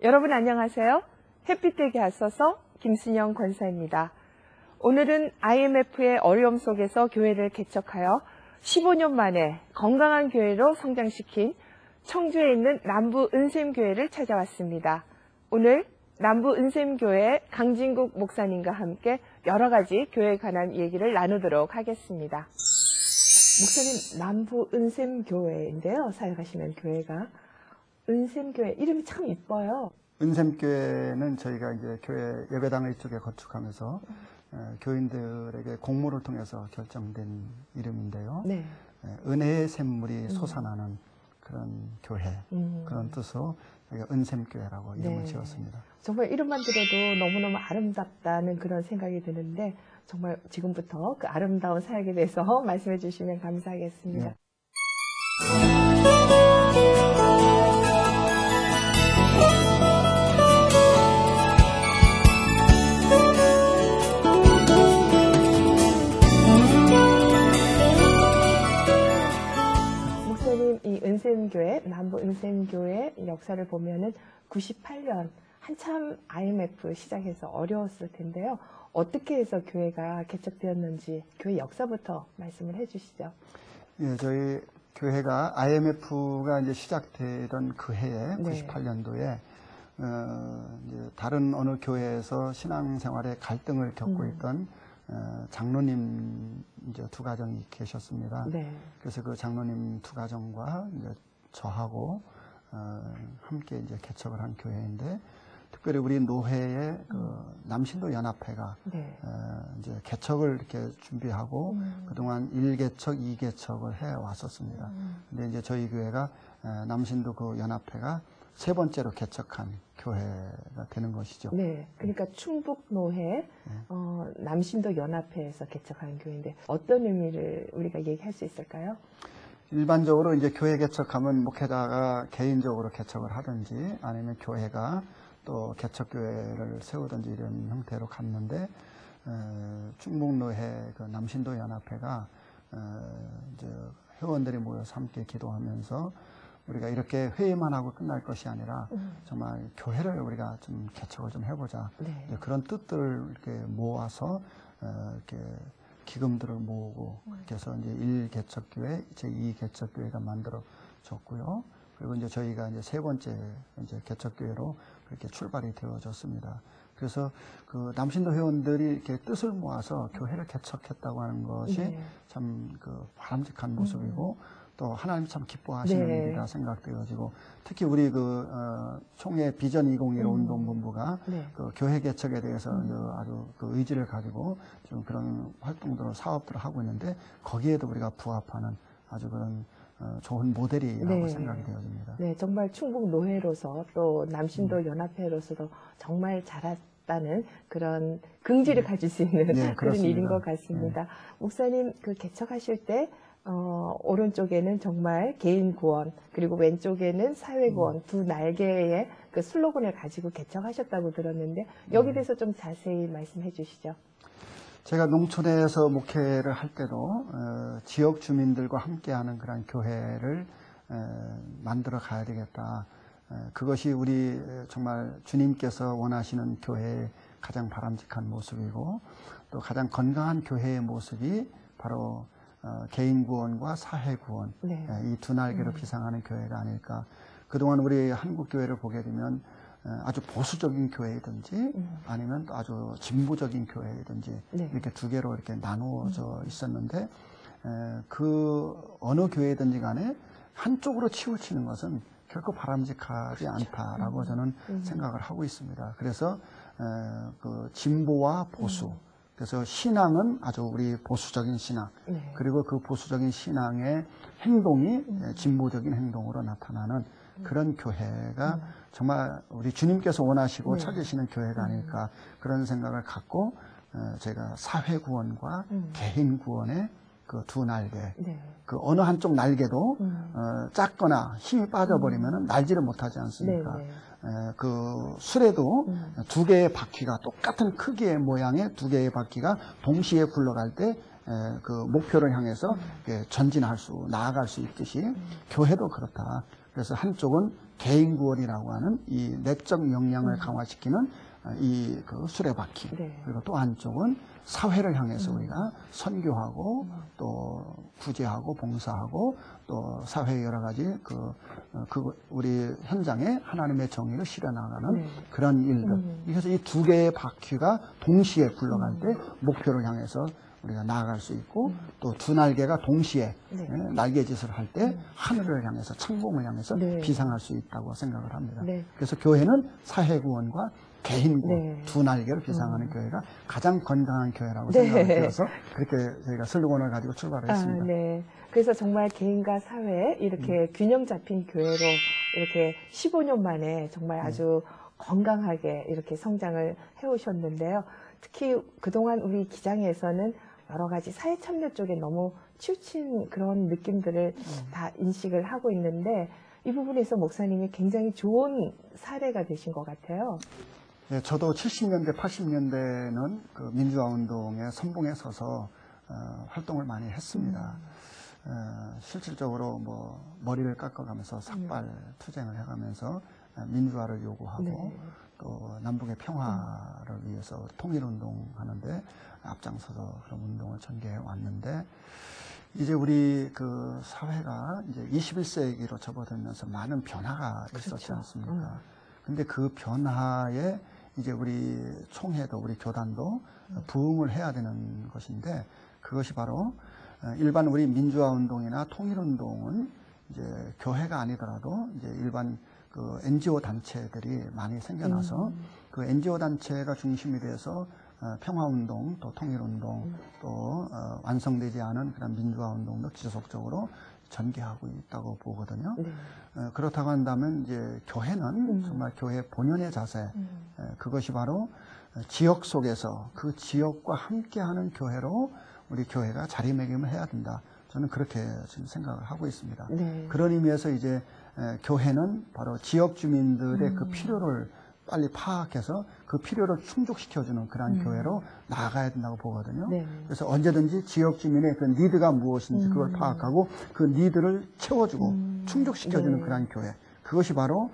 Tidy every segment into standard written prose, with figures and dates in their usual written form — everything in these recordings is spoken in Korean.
여러분 안녕하세요. 햇빛에게 앞서서 김순영 권사입니다. 오늘은 IMF의 어려움 속에서 교회를 개척하여 15년 만에 건강한 교회로 성장시킨 청주에 있는 남부 은샘교회를 찾아왔습니다. 오늘 남부 은샘교회 강진국 목사님과 함께 여러 가지 교회에 관한 얘기를 나누도록 하겠습니다. 목사님, 남부 은샘교회인데요. 사역하시는 교회가. 은샘교회 이름이 참 이뻐요. 은샘교회는 저희가 이제 교회 예배당을 이쪽에 건축하면서 교인들에게 공모를 통해서 결정된 이름인데요. 네. 은혜의 샘물이 솟아나는 그런 교회, 그런 뜻으로 저희가 은샘교회라고 이름을 지었습니다. 정말 이름만 들어도 너무너무 아름답다는 그런 생각이 드는데 정말 지금부터 그 아름다운 사역에 대해서 말씀해 주시면 감사하겠습니다. 네. 목사님, 이 은샘교회, 남부 은샘교회 역사를 보면은 98년 한참 IMF 시작해서 어려웠을 텐데요. 어떻게 해서 교회가 개척되었는지 교회 역사부터 말씀을 해주시죠. 예, 저희 교회가 IMF가 이제 시작되던 그 해에 네. 98년도에 이제 다른 어느 교회에서 신앙생활에 갈등을 겪고 있던 장로님 이제 두 가정이 계셨습니다. 네. 그래서 그 장로님 두 가정과 이제 저하고 함께 이제 개척을 한 교회인데, 특별히 우리 노회의 그 남신도 연합회가 네. 이제 개척을 이렇게 준비하고 그동안 1개척, 2개척을 해 왔었습니다. 근데 이제 저희 교회가 남신도 그 연합회가 세 번째로 개척한 교회가 되는 것이죠. 네. 그러니까 충북노회 남신도 연합회에서 개척한 교회인데 어떤 의미를 우리가 얘기할 수 있을까요? 일반적으로 이제 교회 개척하면 목회자가 개인적으로 개척을 하든지 아니면 교회가 또 개척교회를 세우든지 이런 형태로 갔는데, 충북노회 그 남신도 연합회가 이제 회원들이 모여서 함께 기도하면서 우리가 이렇게 회의만 하고 끝날 것이 아니라 정말 교회를 우리가 좀 개척을 좀 해보자. 네. 이제 그런 뜻들을 이렇게 모아서 이렇게 기금들을 모으고 그렇게 해서 이제 1개척교회, 제 2개척교회가 만들어졌고요. 그리고 이제 저희가 이제 세 번째 이제 개척교회로 그렇게 출발이 되어졌습니다. 그래서 그 남신도 회원들이 이렇게 뜻을 모아서 교회를 개척했다고 하는 것이 네. 참 그 바람직한 모습이고 또 하나님이 참 기뻐하시는 네. 일이라 생각되어지고, 특히 우리 그 총회 비전 2015 운동본부가 네. 그 교회 개척에 대해서 아주 그 의지를 가지고 지금 그런 활동들을 사업들을 하고 있는데, 거기에도 우리가 부합하는 아주 그런 좋은 모델이라고 네. 생각이 되어집니다. 네, 정말 충북 노회로서 또 남신도 연합회로서도 정말 잘했다는 그런 긍지를 가질 수 있는 네, 그런 일인 그렇습니다. 것 같습니다. 목사님, 그 개척하실 때 오른쪽에는 정말 개인 구원, 그리고 왼쪽에는 사회 구원, 두 날개의 그 슬로건을 가지고 개척하셨다고 들었는데 여기 대해서 좀 자세히 말씀해 주시죠. 제가 농촌에서 목회를 할 때도 지역 주민들과 함께하는 그런 교회를 만들어 가야 되겠다. 그것이 우리 정말 주님께서 원하시는 교회의 가장 바람직한 모습이고, 또 가장 건강한 교회의 모습이 바로 개인 구원과 사회 구원, 네. 이 두 날개로 비상하는 교회가 아닐까. 그동안 우리 한국 교회를 보게 되면 아주 보수적인 교회이든지 아니면 또 아주 진보적인 교회이든지 네. 이렇게 두 개로 이렇게 나누어져 있었는데, 그 어느 교회든지 간에 한쪽으로 치우치는 것은 결코 바람직하지 않다라고 저는 생각을 하고 있습니다. 그래서 그 진보와 보수, 그래서 신앙은 아주 우리 보수적인 신앙, 네. 그리고 그 보수적인 신앙의 행동이 진보적인 행동으로 나타나는 그런 교회가 정말 우리 주님께서 원하시고 네. 찾으시는 교회가 아닐까, 그런 생각을 갖고 제가 사회 구원과 개인 구원의 그 두 날개, 네. 그 어느 한쪽 날개도 작거나 힘이 빠져버리면 날지를 못하지 않습니까? 네, 그 술에도 두 개의 바퀴가 똑같은 크기의 모양의 두 개의 바퀴가 동시에 굴러갈 때 그 목표를 향해서 전진할 수, 나아갈 수 있듯이 교회도 그렇다. 그래서 한쪽은 개인 구원이라고 하는 이 내적 역량을 강화시키는 이 그 수레바퀴. 네. 그리고 또 한쪽은 사회를 향해서 우리가 선교하고 또 구제하고 봉사하고 또 사회의 여러 가지 우리 현장에 하나님의 정의를 실어나가는 네. 그런 일들. 그래서 이 두 개의 바퀴가 동시에 굴러갈 때 목표를 향해서 우리가 나아갈 수 있고 또 두 날개가 동시에 네. 날개짓을 할 때 하늘을 향해서 창공을 향해서 네. 비상할 수 있다고 생각을 합니다. 네. 그래서 교회는 사회구원과 개인구원 네. 두 날개를 비상하는 교회가 가장 건강한 교회라고 네. 생각이 되어서 그렇게 저희가 슬로건을 가지고 출발을 했습니다. 네. 그래서 정말 개인과 사회 이렇게 균형 잡힌 교회로 이렇게 15년 만에 정말 아주 건강하게 이렇게 성장을 해오셨는데요. 특히 그동안 우리 기장에서는 여러 가지 사회 참여 쪽에 너무 치우친 그런 느낌들을 다 인식을 하고 있는데 이 부분에서 목사님이 굉장히 좋은 사례가 되신 것 같아요. 네, 저도 70년대, 80년대는 그 민주화 운동의 선봉에 서서 활동을 많이 했습니다. 실질적으로 뭐 머리를 깎아가면서 삭발 투쟁을 해가면서 민주화를 요구하고 네. 또 남북의 평화를 위해서 통일운동하는데 앞장서서 그런 운동을 전개해 왔는데 이제 우리 그 사회가 이제 21세기로 접어들면서 많은 변화가 있었지 그렇죠. 않습니까? 근데 그 변화에 이제 우리 총회도 우리 교단도 부응을 해야 되는 것인데 그것이 바로 일반 우리 민주화 운동이나 통일 운동은 이제 교회가 아니더라도 이제 일반 그 NGO 단체들이 많이 생겨나서 그 NGO 단체가 중심이 돼서 평화운동, 또 통일운동, 또 완성되지 않은 그런 민주화 운동도 지속적으로 전개하고 있다고 보거든요. 네. 그렇다고 한다면 이제 교회는 정말 교회 본연의 자세, 그것이 바로 지역 속에서 그 지역과 함께하는 교회로 우리 교회가 자리매김을 해야 된다. 저는 그렇게 지금 생각을 하고 있습니다. 네. 그런 의미에서 이제 교회는 바로 지역 주민들의 그 필요를 빨리 파악해서 그 필요를 충족시켜주는 그런 교회로 나아가야 된다고 보거든요. 네. 그래서 언제든지 지역 주민의 그 니드가 무엇인지 그걸 파악하고 그 니드를 채워주고 충족시켜주는 네. 그런 교회. 그것이 바로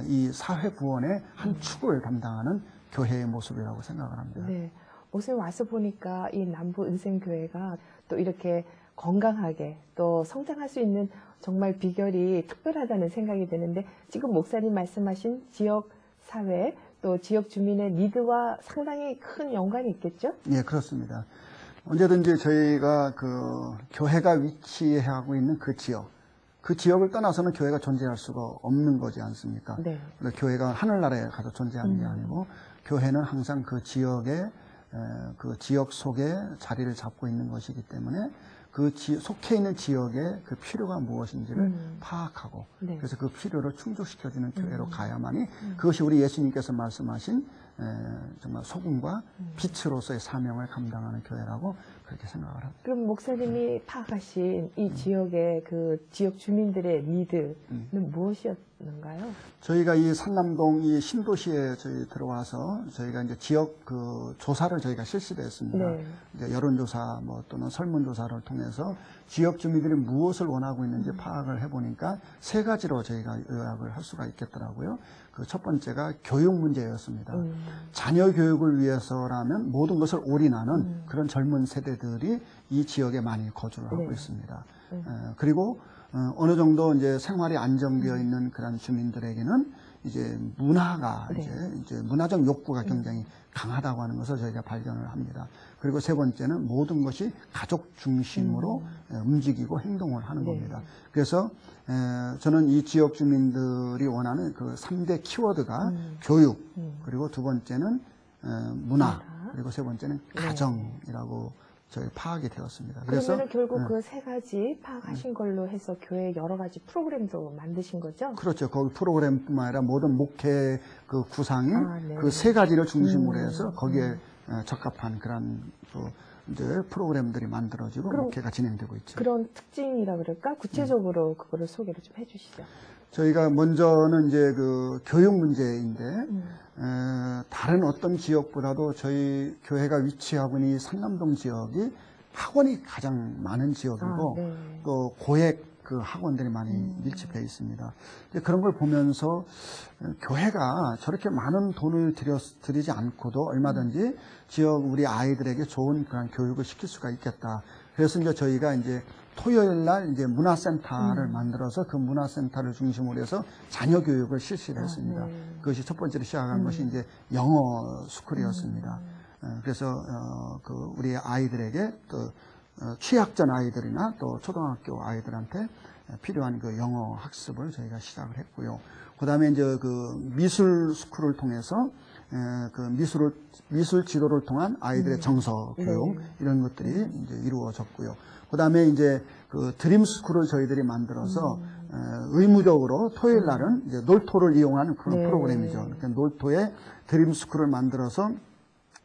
이 사회 구원의 한 축을 담당하는 교회의 모습이라고 생각을 합니다. 네. 목사님 와서 보니까 이 남부 은생교회가 또 이렇게 건강하게 또 성장할 수 있는 정말 비결이 특별하다는 생각이 드는데 지금 목사님 말씀하신 지역 사회 또 지역 주민의 니드와 상당히 큰 연관이 있겠죠? 예, 그렇습니다. 언제든지 저희가 그 교회가 위치하고 있는 그 지역을 떠나서는 교회가 존재할 수가 없는 거지 않습니까? 네. 교회가 하늘나라에 가서 존재하는 게 아니고 교회는 항상 그 지역에 그 지역 속에 자리를 잡고 있는 것이기 때문에 그 속해 있는 지역의 그 필요가 무엇인지를 파악하고 네. 그래서 그 필요를 충족시켜주는 교회로 가야만이 그것이 우리 예수님께서 말씀하신 정말 소금과 빛으로서의 사명을 감당하는 교회라고 그렇게 생각을 합니다. 그럼 목사님이 파악하신 이 지역의 그 지역 주민들의 니드는 무엇이었는가요? 저희가 이 산남동 이 신도시에 저희 들어와서 저희가 이제 지역 그 조사를 저희가 실시를 했습니다. 네. 이제 여론조사 뭐 또는 설문조사를 통해서 지역 주민들이 무엇을 원하고 있는지 파악을 해보니까 세 가지로 저희가 요약을 할 수가 있겠더라고요. 그 첫 번째가 교육 문제였습니다. 자녀 교육을 위해서라면 모든 것을 올인하는 그런 젊은 세대들이 이 지역에 많이 거주를 하고 네. 있습니다. 그리고 어느 정도 이제 생활이 안정되어 있는 그런 주민들에게는 이제 문화가 네. 이제 문화적 욕구가 굉장히 강하다고 하는 것을 저희가 발견을 합니다. 그리고 세 번째는 모든 것이 가족 중심으로 움직이고 행동을 하는 네. 겁니다. 그래서 저는 이 지역 주민들이 원하는 그 3대 키워드가 교육, 그리고 두 번째는 문화, 그리고 세 번째는 가정이라고 저희 파악이 되었습니다. 그러면 결국 그 세 가지 파악하신 걸로 해서 교회 여러 가지 프로그램도 만드신 거죠? 그렇죠. 거기 프로그램뿐만 아니라 모든 목회 그 구상이 네. 그 세 가지를 중심으로 해서 거기에 적합한 그런 또 이제 프로그램들이 만들어지고 그럼 목회가 진행되고 있죠. 그런 특징이라 그럴까? 구체적으로 그거를 소개를 좀 해주시죠. 저희가 먼저는 이제 그 교육 문제인데 다른 어떤 지역보다도 저희 교회가 위치하고 있는 이 산남동 지역이 학원이 가장 많은 지역이고 네. 또 고액 그 학원들이 많이 밀집해 있습니다. 그런 걸 보면서 교회가 저렇게 많은 돈을 들이지 않고도 얼마든지 지역 우리 아이들에게 좋은 그런 교육을 시킬 수가 있겠다. 그래서 이제 저희가 이제 토요일 날 이제 문화센터를 만들어서 그 문화센터를 중심으로 해서 자녀 교육을 실시를 했습니다. 그것이 첫 번째로 시작한 것이 이제 영어 스쿨이었습니다. 그래서 그 우리 아이들에게 또 취약전 아이들이나 또 초등학교 아이들한테 필요한 그 영어 학습을 저희가 시작을 했고요. 그 다음에 이제 그 미술 스쿨을 통해서 그 미술 지도를 통한 아이들의 정서 교육 이런 것들이 이제 이루어졌고요. 그 다음에 이제 그 드림 스쿨을 저희들이 만들어서 의무적으로 토요일 날은 이제 놀토를 이용하는 그런 프로그램이죠. 그러니까 놀토에 드림 스쿨을 만들어서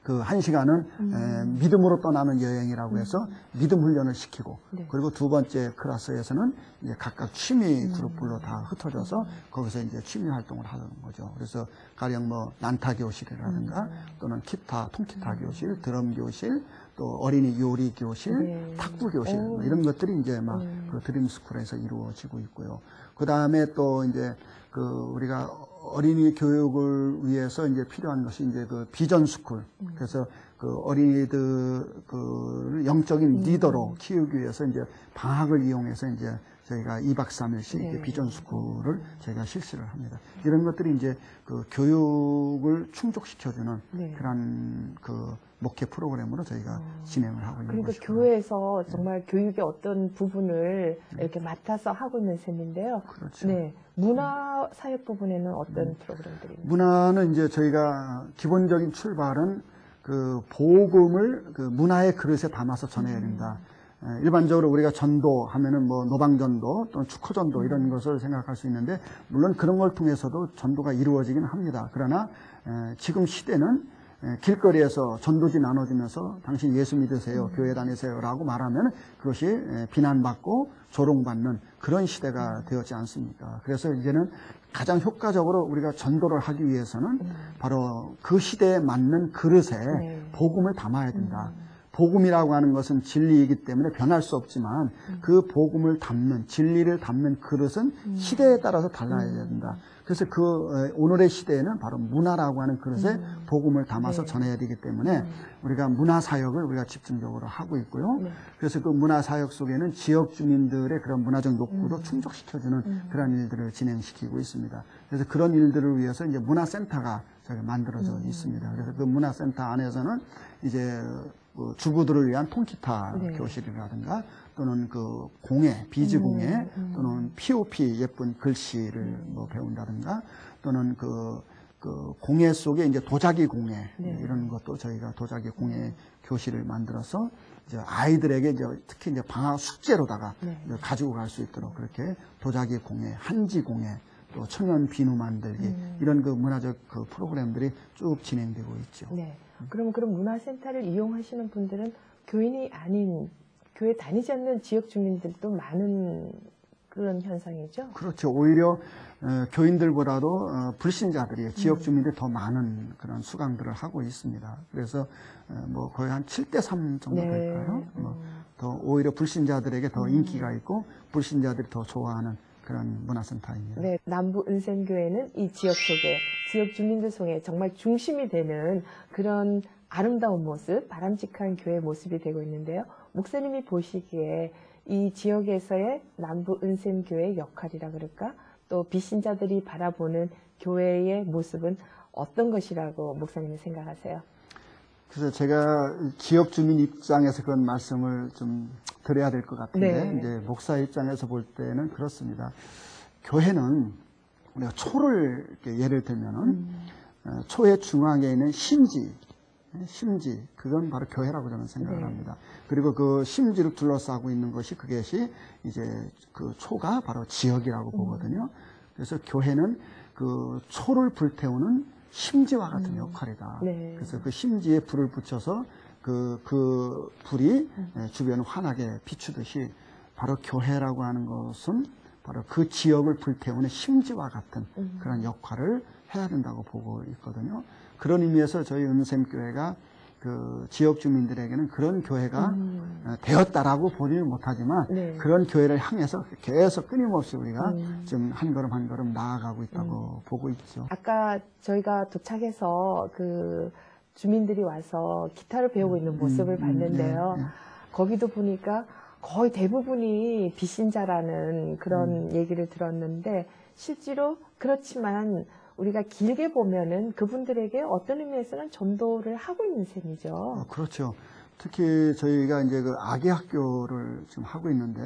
그 한 시간은 믿음으로 떠나는 여행이라고 해서 믿음 훈련을 시키고 그리고 두 번째 클래스에서는 이제 각각 취미 그룹별로 다 흩어져서 거기서 이제 취미 활동을 하는 거죠. 그래서 가령 뭐 난타 교실이라든가 또는 기타, 통기타 교실, 드럼 교실, 또 어린이 요리 교실, 탁구 교실 뭐 이런 것들이 이제 막 그 드림 스쿨에서 이루어지고 있고요. 그 다음에 또 이제 그 우리가 어린이 교육을 위해서 이제 필요한 것이 이제 그 비전 스쿨. 그래서 그 어린이들 그 영적인 리더로 키우기 위해서 이제 방학을 이용해서 이제 저희가 2박 3일씩 비전 스쿨을 저희가 실시를 합니다. 이런 것들이 이제 그 교육을 충족시켜주는 그런 그 목회 프로그램으로 저희가 진행을 하고 있는 그러니까 것이고요. 교회에서 정말 교육의 어떤 부분을 이렇게 맡아서 하고 있는 셈인데요. 그렇죠. 네. 문화 사역 부분에는 어떤 프로그램들입니까? 문화는 이제 저희가 기본적인 출발은 그 복음을 그 문화의 그릇에 담아서 전해야 된다. 일반적으로 우리가 전도 하면은 뭐 노방전도 또는 축호전도 이런 것을 생각할 수 있는데 물론 그런 걸 통해서도 전도가 이루어지긴 합니다. 그러나 지금 시대는 길거리에서 전도지 나눠주면서 당신 예수 믿으세요, 교회 다니세요 라고 말하면 그것이 비난받고 조롱받는 그런 시대가 되었지 않습니까? 그래서 이제는 가장 효과적으로 우리가 전도를 하기 위해서는 바로 그 시대에 맞는 그릇에 복음을 담아야 된다. 복음이라고 하는 것은 진리이기 때문에 변할 수 없지만 그 복음을 담는, 진리를 담는 그릇은 시대에 따라서 달라야 된다. 그래서 그 오늘의 시대에는 바로 문화라고 하는 그릇에 복음을 담아서 전해야 되기 때문에 우리가 문화 사역을 우리가 집중적으로 하고 있고요. 그래서 그 문화 사역 속에는 지역 주민들의 그런 문화적 욕구도 충족시켜주는 그런 일들을 진행시키고 있습니다. 그래서 그런 일들을 위해서 이제 문화센터가 저희가 만들어져 있습니다. 그래서 그 문화센터 안에서는 이제 그 주부들을 위한 통기타 교실이라든가 또는 그 공예, 비즈 공예 또는 POP 예쁜 글씨를 뭐 배운다든가 또는 그 공예 속에 이제 도자기 공예 이런 것도 저희가 도자기 공예 교실을 만들어서 이제 아이들에게 이제 특히 이제 방학 숙제로다가 이제 가지고 갈 수 있도록 그렇게 도자기 공예, 한지 공예 또 천연 비누 만들기 이런 그 문화적 그 프로그램들이 쭉 진행되고 있죠. 네. 그럼 그런 문화센터를 이용하시는 분들은 교인이 아닌 교회 다니지 않는 지역 주민들도 많은 그런 현상이죠? 그렇죠. 오히려 교인들보다도 불신자들이 지역 주민들이 더 많은 그런 수강들을 하고 있습니다. 그래서 뭐 거의 한 7대3 정도 될까요? 더 오히려 불신자들에게 더 인기가 있고 불신자들이 더 좋아하는 그런 문화센터입니다. 네, 남부 은샘교회는 이 지역 속에 지역 주민들 속에 정말 중심이 되는 그런 아름다운 모습, 바람직한 교회 모습이 되고 있는데요. 목사님이 보시기에 이 지역에서의 남부 은샘교회의 역할이라 그럴까? 또 비신자들이 바라보는 교회의 모습은 어떤 것이라고 목사님이 생각하세요? 그래서 제가 지역 주민 입장에서 그런 말씀을 좀 드려야 될 것 같은데 이제 목사 입장에서 볼 때는 그렇습니다. 교회는 우리가 초를 이렇게 예를 들면은 초의 중앙에 있는 심지 그건 바로 교회라고 저는 생각을 합니다. 그리고 그 심지를 둘러싸고 있는 것이 그것이 이제 그 초가 바로 지역이라고 보거든요. 그래서 교회는 그 초를 불태우는 심지와 같은 역할이다. 그래서 그 심지에 불을 붙여서 그 불이 주변을 환하게 비추듯이 바로 교회라고 하는 것은 바로 그 지역을 불태우는 심지와 같은 그런 역할을 해야 된다고 보고 있거든요. 그런 의미에서 저희 은샘교회가 그 지역 주민들에게는 그런 교회가 되었다라고 보지는 못하지만 네. 그런 교회를 향해서 계속 끊임없이 우리가 지금 한 걸음 한 걸음 나아가고 있다고 보고 있죠. 아까 저희가 도착해서 그 주민들이 와서 기타를 배우고 있는 모습을 봤는데요. 네, 네. 거기도 보니까 거의 대부분이 비신자라는 그런 얘기를 들었는데 실제로 그렇지만 우리가 길게 보면은 그분들에게 어떤 의미에서는 전도를 하고 있는 셈이죠. 그렇죠. 특히 저희가 이제 그 아기 학교를 지금 하고 있는데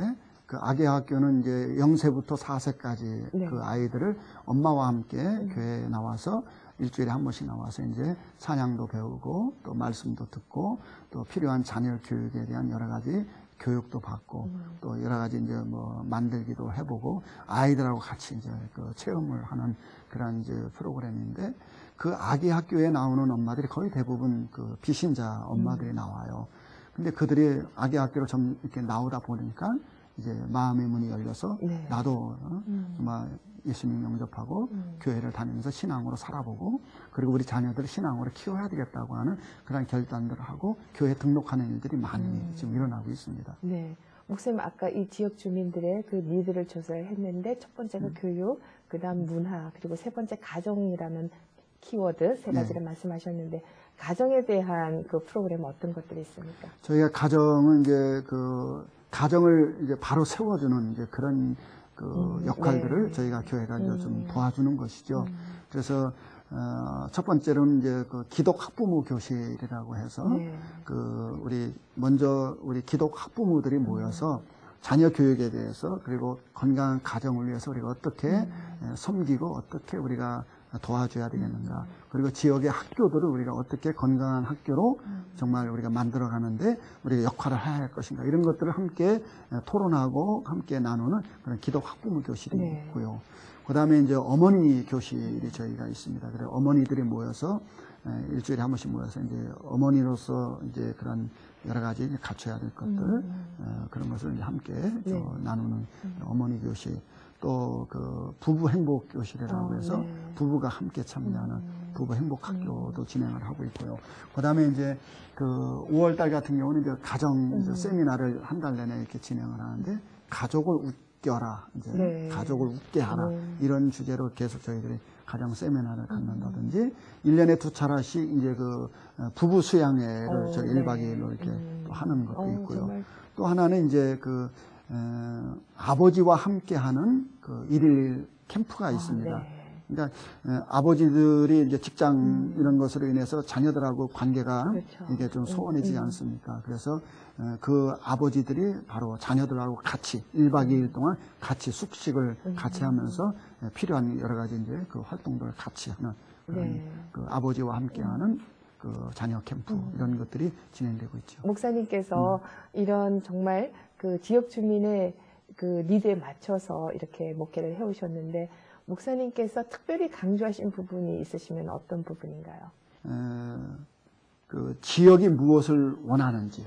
그 아기 학교는 이제 0세부터 4세까지 네. 그 아이들을 엄마와 함께 교회에 나와서 일주일에 한 번씩 나와서 이제 찬양도 배우고 또 말씀도 듣고 또 필요한 자녀 교육에 대한 여러 가지 교육도 받고 또 여러 가지 이제 뭐 만들기도 해보고 아이들하고 같이 이제 그 체험을 하는 그런 이제 프로그램인데 그 아기 학교에 나오는 엄마들이 거의 대부분 그 비신자 엄마들이 나와요. 근데 그들이 아기 학교로 좀 이렇게 나오다 보니까 이제 마음의 문이 열려서 네. 나도 정말 예수님 영접하고 교회를 다니면서 신앙으로 살아보고 그리고 우리 자녀들을 신앙으로 키워야 되겠다고 하는 그런 결단들을 하고 교회에 등록하는 일들이 많이 지금 일어나고 있습니다. 네. 목사님 아까 이 지역 주민들의 그 니드를 조사했는데 첫 번째가 교육, 그다음 문화, 그리고 세 번째 가정이라는 키워드 세 가지를 말씀하셨는데 가정에 대한 그 프로그램 어떤 것들이 있습니까? 저희가 가정은 이제 그 가정을 이제 바로 세워주는 이제 그런 그 역할들을 네. 저희가 교회가 이제 좀 도와주는 것이죠. 그래서 첫 번째로는 이제 그 기독 학부모 교실이라고 해서 네. 그 우리 먼저 우리 기독 학부모들이 모여서 자녀 교육에 대해서 그리고 건강한 가정을 위해서 우리가 어떻게 섬기고 어떻게 우리가 도와줘야 되겠는가. 그리고 지역의 학교들을 우리가 어떻게 건강한 학교로 정말 우리가 만들어가는데 우리가 역할을 해야 할 것인가. 이런 것들을 함께 토론하고 함께 나누는 그런 기독 학부모 교실이 네. 있고요. 그 다음에 이제 어머니 교실이 저희가 있습니다. 그래서 어머니들이 모여서 일주일에 한 번씩 모여서 이제 어머니로서 이제 그런 여러 가지 이제 갖춰야 될 것들 그런 것을 이제 함께 나누는 어머니 교실. 또 그 부부 행복 교실이라고 해서 네. 부부가 함께 참여하는 부부 행복 학교도 진행을 하고 있고요. 그다음에 이제 그 5월 달 같은 경우는 이제 가정 이제 세미나를 한 달 내내 이렇게 진행을 하는데 가족을 웃겨라 이제 네. 가족을 웃게 하라 이런 주제로 계속 저희들이 가정 세미나를 갖는다든지 1년에 2차례씩 이제 그 부부 수양회를 저희 1박 2일로 이렇게 또 하는 것도 있고요. 정말. 또 하나는 이제 그 아버지와 함께하는 그 일일 캠프가 있습니다. 네. 그러니까 아버지들이 이제 직장 이런 것으로 인해서 자녀들하고 관계가 그렇죠. 이게 좀 소원해지지 않습니까? 그래서 그 아버지들이 바로 자녀들하고 같이 1박 2일 동안 같이 숙식을 같이 하면서 필요한 여러 가지 이제 그 활동들을 같이 하는 그런 네. 그 아버지와 함께하는 그 자녀 캠프 이런 것들이 진행되고 있죠. 목사님께서 이런 정말 그 지역 주민의 그 니드에 맞춰서 이렇게 목회를 해오셨는데 목사님께서 특별히 강조하신 부분이 있으시면 어떤 부분인가요? 그 지역이 무엇을 원하는지.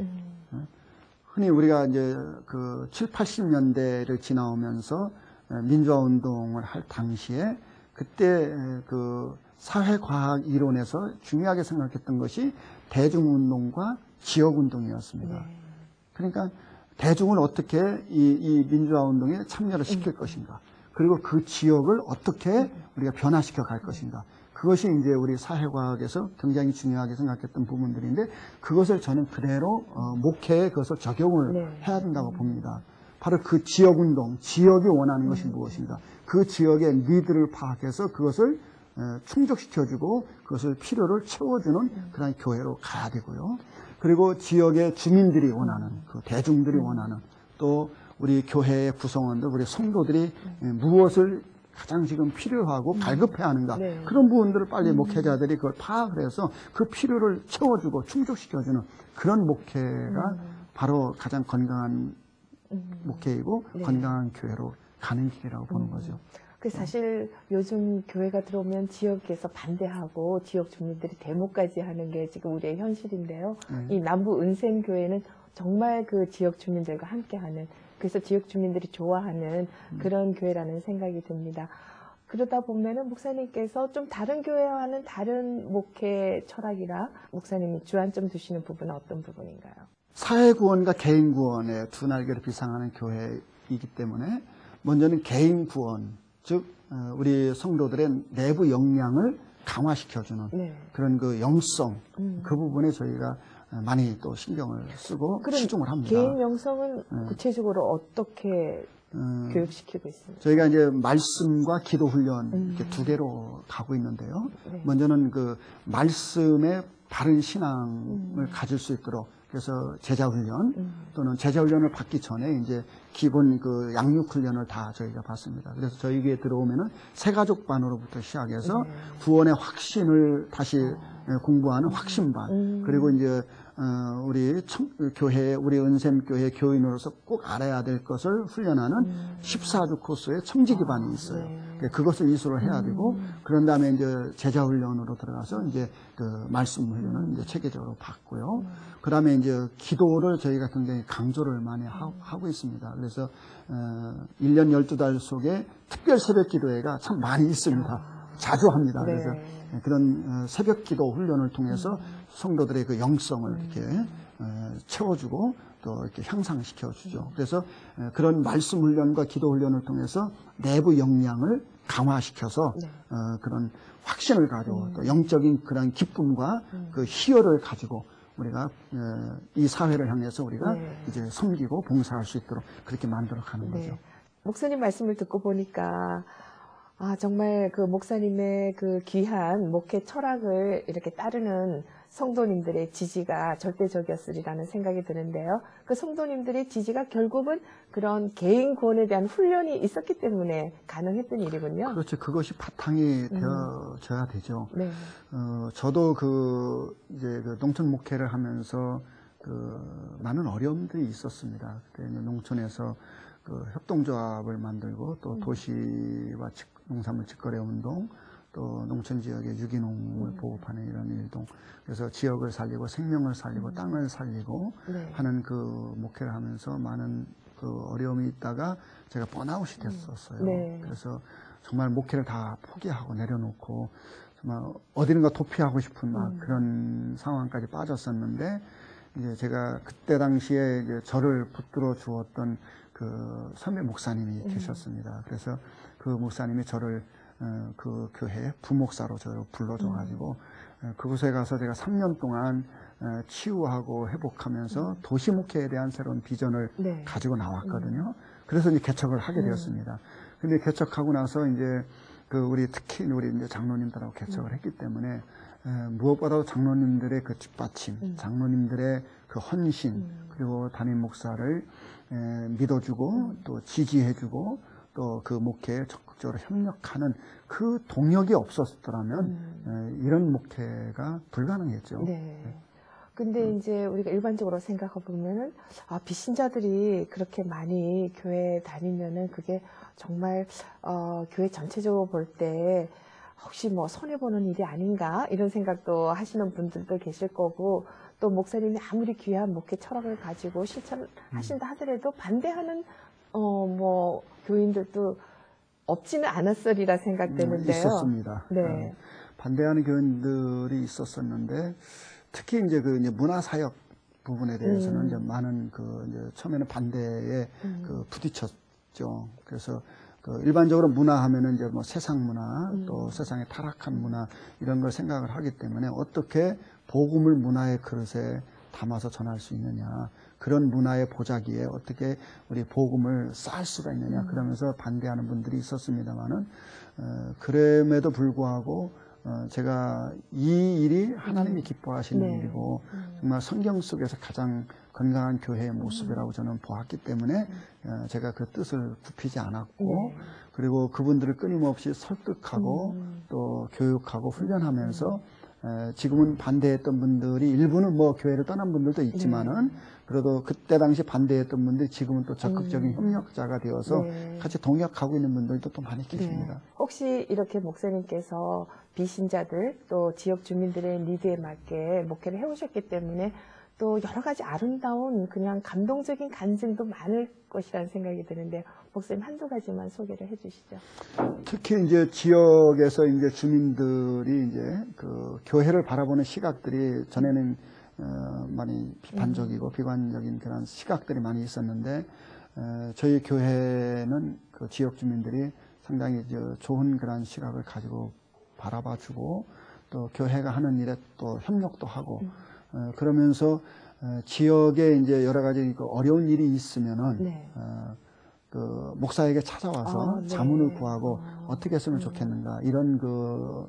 흔히 우리가 이제 그 7, 80년대를 지나오면서 민주화 운동을 할 당시에 그때 그 사회과학 이론에서 중요하게 생각했던 것이 대중운동과 지역운동이었습니다. 네. 그러니까 대중을 어떻게 이 민주화 운동에 참여를 시킬 것인가. 그리고 그 지역을 어떻게 우리가 변화시켜 갈 것인가. 그것이 이제 우리 사회과학에서 굉장히 중요하게 생각했던 부분들인데 그것을 저는 그대로 목회에 그것을 적용을 해야 된다고 봅니다. 바로 그 지역운동, 지역이 원하는 것이 무엇인가. 그 지역의 니드를 파악해서 그것을 충족시켜주고 그것을 필요를 채워주는 그런 교회로 가야 되고요. 그리고 지역의 주민들이 원하는, 그 대중들이 원하는, 또 우리 교회의 구성원들, 우리 성도들이 무엇을 가장 지금 필요하고 갈급해야 하는가. 네. 그런 부분들을 빨리 목회자들이 그걸 파악을 해서 그 필요를 채워주고 충족시켜주는 그런 목회가 바로 가장 건강한 목회이고 건강한 교회로 가는 길이라고 보는 거죠. 그 사실 요즘 교회가 들어오면 지역에서 반대하고 지역 주민들이 데모까지 하는 게 지금 우리의 현실인데요. 이 남부 은샘교회는 정말 그 지역 주민들과 함께하는 그래서 지역 주민들이 좋아하는 그런 교회라는 생각이 듭니다. 그러다 보면은 목사님께서 좀 다른 교회와는 다른 목회 철학이라 목사님이 주안점 두시는 부분은 어떤 부분인가요? 사회 구원과 개인 구원의 두 날개를 비상하는 교회이기 때문에 먼저는 개인 구원, 즉 우리 성도들의 내부 역량을 강화시켜주는 네. 그런 그 영성, 그 부분에 저희가 많이 또 신경을 쓰고 그럼 치중을 합니다. 개인 영성은 구체적으로 어떻게 교육시키고 있습니까? 저희가 이제 말씀과 기도 훈련 이렇게 두 개로 가고 있는데요. 네. 먼저는 그 말씀의 바른 신앙을 가질 수 있도록 그래서 제자 훈련 또는 제자 훈련을 받기 전에 이제 기본 그 양육 훈련을 다 저희가 받습니다. 그래서 저희 교회에 들어오면은 새가족반으로부터 시작해서 네. 구원의 확신을 다시 공부하는 확신반 그리고 이제 우리 교회 우리 은샘교회 교인으로서 꼭 알아야 될 것을 훈련하는 14주 코스의 청지 기반이 있어요. 네. 그것을 이수를 해야 되고 그런 다음에 이제 제자 훈련으로 들어가서 이제 그 말씀 훈련을 이제 체계적으로 받고요. 그 다음에 이제 기도를 저희가 굉장히 강조를 많이 하고 있습니다. 그래서 1년 12달 속에 특별 새벽 기도회가 참 많이 있습니다. 자주 합니다. 네. 그래서 그런 새벽 기도 훈련을 통해서 성도들의 그 영성을 이렇게 채워주고 또 이렇게 향상시켜 주죠. 그래서 그런 말씀 훈련과 기도 훈련을 통해서 내부 역량을 강화시켜서 그런 확신을 가지고 또 영적인 그런 기쁨과 그 희열을 가지고 우리가 이 사회를 향해서 우리가 이제 섬기고 봉사할 수 있도록 그렇게 만들어 가는 거죠. 목사님 말씀을 듣고 보니까 정말 그 목사님의 그 귀한 목회 철학을 이렇게 따르는 성도님들의 지지가 절대적이었으리라는 생각이 드는데요. 그 성도님들의 지지가 결국은 그런 개인 구원에 대한 훈련이 있었기 때문에 가능했던 일이군요. 그렇죠. 그것이 바탕이 되어져야 되죠. 네. 저도 이제 그 농촌 목회를 하면서 많은 어려움들이 있었습니다. 그때 농촌에서 그 협동조합을 만들고 또 도시와 농산물 직거래 운동 또 농촌 지역의 유기농을 보급하는 이런 일동 그래서 지역을 살리고 생명을 살리고 땅을 살리고 하는 그 목회를 하면서 많은 그 어려움이 있다가 제가 번아웃이 됐었어요. 그래서 정말 목회를 다 포기하고 내려놓고 정말 어디론가 도피하고 싶은 막 그런 상황까지 빠졌었는데 이제 제가 그때 당시에 이제 저를 붙들어 주었던 그 선배 목사님이 계셨습니다. 그래서 그 목사님이 저를 그 교회 부목사로 저를 불러줘가지고 그곳에 가서 제가 3년 동안 치유하고 회복하면서 도시 목회에 대한 새로운 비전을 가지고 나왔거든요. 그래서 이제 개척을 하게 되었습니다. 근데 개척하고 나서 이제 특히 우리 이제 장로님들하고 개척을 했기 때문에 무엇보다도 장로님들의 그 뒷받침, 장로님들의 그 헌신, 그리고 담임 목사를 믿어주고 또 지지해주고 또 그 목회에 적극적으로 협력하는 그 동력이 없었더라면 이런 목회가 불가능했죠. 근데 이제 우리가 일반적으로 생각해 보면은 비신자들이 그렇게 많이 교회 다니면은 그게 정말 교회 전체적으로 볼 때 혹시 뭐 손해 보는 일이 아닌가 이런 생각도 하시는 분들도 계실 거고 또 목사님이 아무리 귀한 목회 철학을 가지고 실천하신다 하더라도 반대하는 뭐 교인들도 없지는 않았으리라 생각되는데요. 있었습니다. 반대하는 교인들이 있었었는데 특히 이제 이제 문화사역 부분에 대해서는 이제 많은 이제 처음에는 반대에 부딪혔죠. 그래서 일반적으로 문화 하면은 이제 뭐 세상 문화 또 세상의 타락한 문화 이런 걸 생각을 하기 때문에 어떻게 복음을 문화의 그릇에 담아서 전할 수 있느냐. 그런 문화의 보자기에 어떻게 우리 복음을 쌓을 수가 있느냐. 그러면서 반대하는 분들이 있었습니다만은, 그럼에도 불구하고, 제가 이 일이 하나님이 기뻐하시는 일이고, 정말 성경 속에서 가장 건강한 교회의 모습이라고 저는 보았기 때문에, 제가 그 뜻을 굽히지 않았고, 그리고 그분들을 끊임없이 설득하고, 또 교육하고 훈련하면서, 지금은 반대했던 분들이 일부는 뭐 교회를 떠난 분들도 있지만은 그래도 그때 당시 반대했던 분들이 지금은 또 적극적인 협력자가 되어서 네. 같이 동역하고 있는 분들도 또 많이 계십니다. 네. 혹시 이렇게 목사님께서 비신자들 또 지역 주민들의 니드에 맞게 목회를 해오셨기 때문에 또 여러 가지 아름다운 그냥 감동적인 간증도 많을 것이라는 생각이 드는데 목사님 한두 가지만 소개를 해주시죠. 특히 이제 지역에서 이제 주민들이 이제 그 교회를 바라보는 시각들이 전에는 많이 비판적이고 비관적인 그런 시각들이 많이 있었는데 저희 교회는 그 지역 주민들이 상당히 좋은 그런 시각을 가지고 바라봐주고 또 교회가 하는 일에 또 협력도 하고 그러면서 지역에 이제 여러 가지 그 어려운 일이 있으면은 네. 그 목사에게 찾아와서 네. 자문을 구하고 어떻게 했으면 좋겠는가 이런 그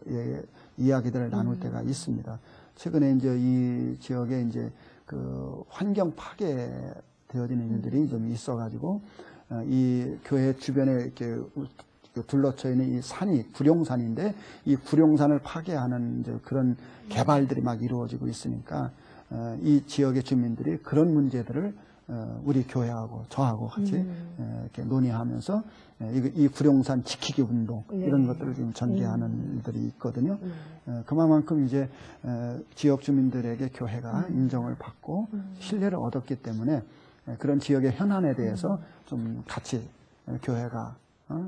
이야기들을 나눌 때가 있습니다. 최근에 이제 이 지역에 이제 그 환경 파괴되어지는 일들이 좀 있어가지고 이 교회 주변에 이렇게 둘러쳐 있는 이 산이 구룡산인데 이 구룡산을 파괴하는 이제 그런 개발들이 막 이루어지고 있으니까 이 지역의 주민들이 그런 문제들을 우리 교회하고 저하고 같이 이렇게 논의하면서 이 구룡산 지키기 운동 이런 것들을 지금 전개하는 일들이 있거든요. 그만큼 이제 지역 주민들에게 교회가 인정을 받고 신뢰를 얻었기 때문에 그런 지역의 현안에 대해서 좀 같이 교회가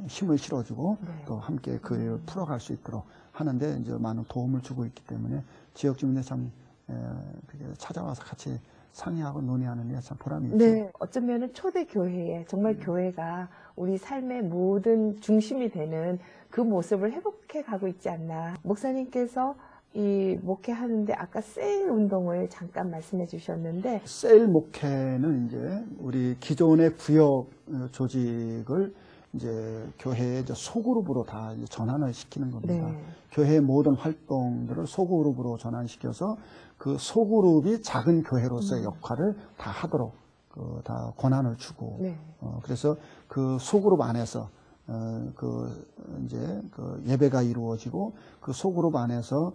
힘을 실어주고 또 함께 그 일을 풀어갈 수 있도록 하는데 이제 많은 도움을 주고 있기 때문에 지역 주민들 참 찾아와서 같이 상의하고 논의하는 게 참 보람이 있죠. 네, 어쩌면은 초대 교회에 정말 교회가 우리 삶의 모든 중심이 되는 그 모습을 회복해 가고 있지 않나. 목사님께서 이 목회하는데 아까 세일 운동을 잠깐 말씀해 주셨는데 세일 목회는 이제 우리 기존의 구역 조직을 이제 교회의 소그룹으로 다 전환을 시키는 겁니다. 네. 교회의 모든 활동들을 소그룹으로 전환시켜서 그 소그룹이 작은 교회로서의 역할을 다 하도록 다 권한을 주고 네. 그래서 그 소그룹 안에서 이제 그 예배가 이루어지고 그 소그룹 안에서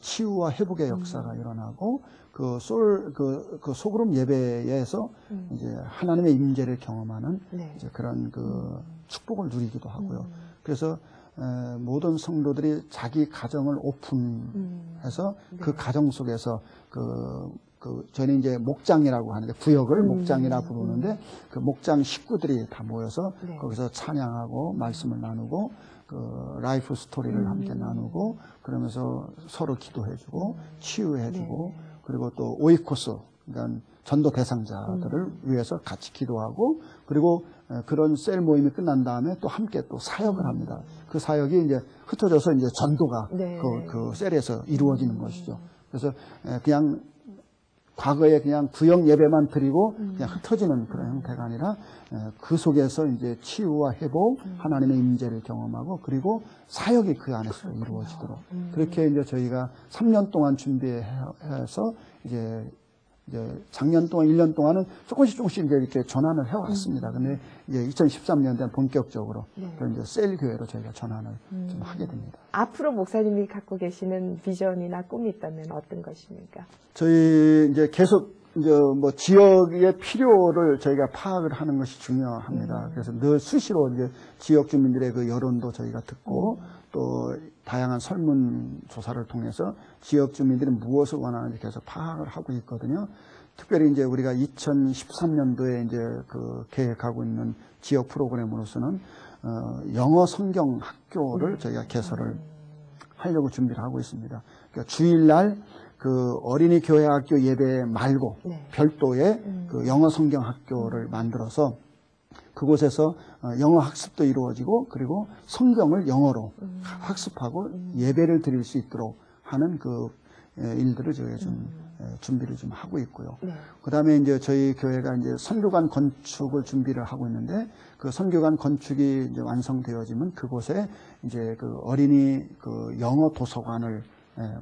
치유와 회복의 역사가 일어나고 그 소그룹 예배에서 이제 하나님의 임재를 경험하는 네. 이제 그런 그 축복을 누리기도 하고요. 그래서 모든 성도들이 자기 가정을 오픈해서 그 가정 속에서 저희는 이제 목장이라고 하는데 구역을 목장이라 부르는데 그 목장 식구들이 다 모여서 네. 거기서 찬양하고 말씀을 나누고 그 라이프 스토리를 함께 나누고 그러면서 서로 기도해주고 치유해주고 그리고 또 오이코스 그러니까 전도 대상자들을 위해서 같이 기도하고 그리고 그런 셀 모임이 끝난 다음에 또 함께 또 사역을 합니다. 그 사역이 이제 흩어져서 이제 전도가 네. 그 셀에서 이루어지는 것이죠. 그래서 그냥 과거에 그냥 구역 예배만 드리고 그냥 흩어지는 그런 형태가 아니라 그 속에서 이제 치유와 회복, 하나님의 임재를 경험하고 그리고 사역이 그 안에서 이루어지도록 그렇게 이제 저희가 3년 동안 준비해서 이제 작년 동안 1년 동안은 조금씩 이제 이렇게 전환을 해왔습니다. 근데 이제 2013년도에 본격적으로 이제 셀 교회로 저희가 전환을 좀 하게 됩니다. 앞으로 목사님이 갖고 계시는 비전이나 꿈이 있다면 어떤 것입니까? 저희 이제 계속 이제 뭐 지역의 필요를 저희가 파악을 하는 것이 중요합니다. 그래서 늘 수시로 이제 지역 주민들의 그 여론도 저희가 듣고 또 다양한 설문 조사를 통해서 지역 주민들이 무엇을 원하는지 계속 파악을 하고 있거든요. 특별히 이제 우리가 2013년도에 이제 그 계획하고 있는 지역 프로그램으로서는 영어 성경 학교를 저희가 개설을 하려고 준비를 하고 있습니다. 그러니까 주일날 그 어린이 교회 학교 예배 말고 별도의 그 영어 성경 학교를 만들어서 그곳에서 영어 학습도 이루어지고 그리고 성경을 영어로 학습하고 예배를 드릴 수 있도록 하는 그 일들을 저희가 좀 준비를 좀 하고 있고요. 그 다음에 이제 저희 교회가 이제 선교관 건축을 준비를 하고 있는데 그 선교관 건축이 이제 완성되어지면 그곳에 이제 그 어린이 그 영어 도서관을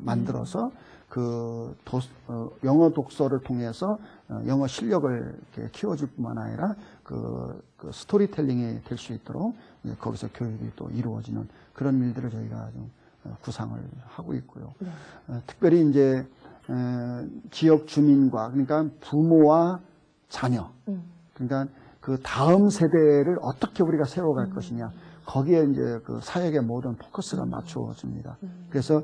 만들어서 그 영어 독서를 통해서 영어 실력을 이렇게 키워줄 뿐만 아니라 그 스토리텔링이 될 수 있도록 거기서 교육이 또 이루어지는 그런 일들을 저희가 좀 구상을 하고 있고요. 특별히 이제 지역 주민과 그러니까 부모와 자녀. 그러니까 그 다음 세대를 어떻게 우리가 세워갈 것이냐. 거기에 이제 그 사역의 모든 포커스가 맞추어집니다. 그래서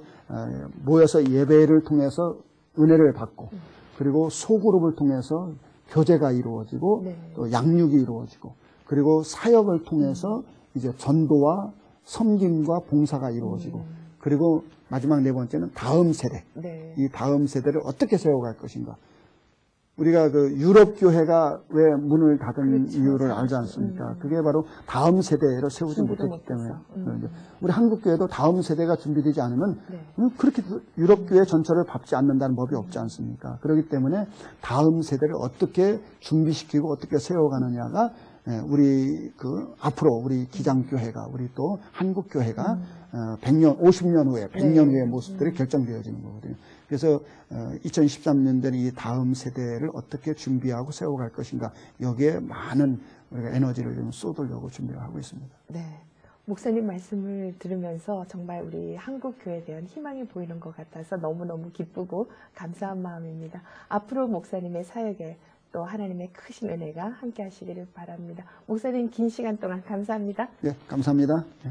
모여서 예배를 통해서 은혜를 받고 그리고 소그룹을 통해서 교제가 이루어지고 네. 또 양육이 이루어지고 그리고 사역을 통해서 이제 전도와 섬김과 봉사가 이루어지고 그리고 마지막 네 번째는 다음 세대. 네. 이 다음 세대를 어떻게 세워갈 것인가. 우리가 그 유럽 교회가 왜 문을 닫은 그렇죠. 이유를 알지 않습니까? 그게 바로 다음 세대를 세우지 준비도 못했기 때문에. 못했어. 그런데 우리 한국 교회도 다음 세대가 준비되지 않으면 네. 그렇게 유럽 교회 전체를 밟지 않는다는 법이 없지 않습니까? 그렇기 때문에 다음 세대를 어떻게 준비시키고 어떻게 세워가느냐가 우리 그 앞으로 우리 기장교회가 우리 또 한국 교회가 100년, 50년 후에 100년 후의 모습들이 결정되어지는 거거든요. 그래서 2013년도에는 이 다음 세대를 어떻게 준비하고 세워갈 것인가 여기에 많은 우리가 에너지를 좀 쏟으려고 준비를 하고 있습니다. 네. 목사님 말씀을 들으면서 정말 우리 한국 교회에 대한 희망이 보이는 것 같아서 너무너무 기쁘고 감사한 마음입니다. 앞으로 목사님의 사역에 또 하나님의 크신 은혜가 함께 하시기를 바랍니다. 목사님 긴 시간 동안 감사합니다. 예, 감사합니다. 예.